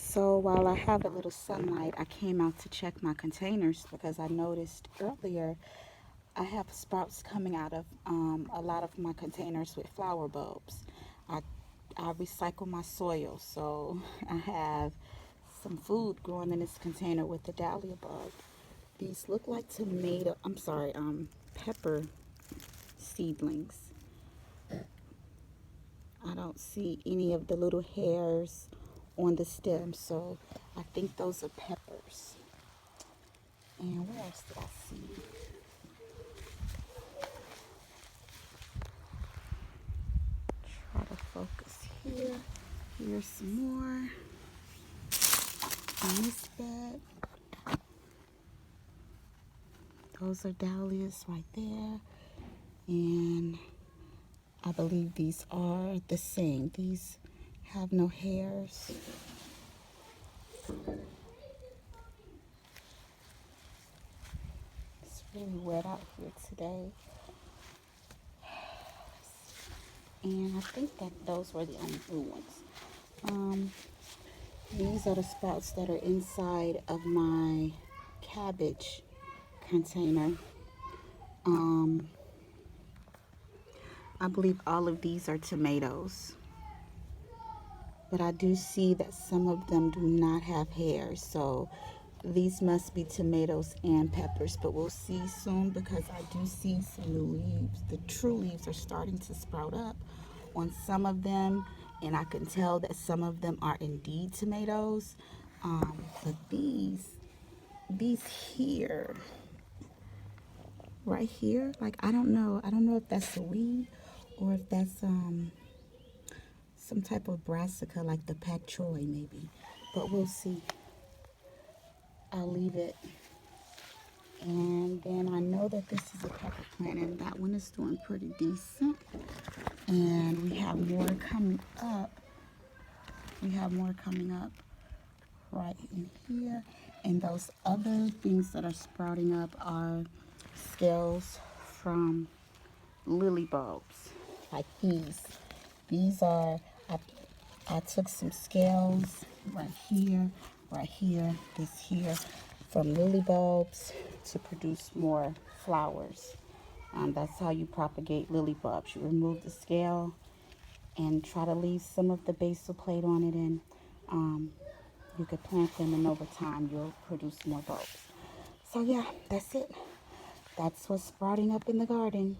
So while I have a little sunlight, I came out to check my containers because I noticed earlier I have sprouts coming out of a lot of my containers with flower bulbs. I, I recycle my soil, so I have some food growing in this container with the dahlia bulb. These look like pepper seedlings. I don't see any of the little hairs on the stem, so I think those are peppers. And what else did I see? Try to focus here. Here's some more in this bed. Those are dahlias right there. And I believe these are the same. These have no hairs. It's really wet out here today. And I think that those were the only blue ones. These are the sprouts that are inside of my cabbage container. Um, I believe all of these are tomatoes. But I do see that some of them do not have hairs. So these must be tomatoes and peppers. But we'll see soon because I do see some new leaves. The true leaves are starting to sprout up on some of them. And I can tell that some of them are indeed tomatoes. But these here, right here, like I don't know. I don't know if that's a weed or if that's some type of brassica like the pak choi maybe, but we'll see. I'll leave it. And then I know that this is a pepper plant and that one is doing pretty decent. And we have more coming up. We have more coming up right in here. And those other things that are sprouting up are scales from lily bulbs, like these. These are, I took some scales right here, this here, from lily bulbs to produce more flowers. That's how you propagate lily bulbs. You remove the scale and try to leave some of the basal plate on it, and you could plant them, and over time you'll produce more bulbs. So yeah, that's it. That's what's sprouting up in the garden.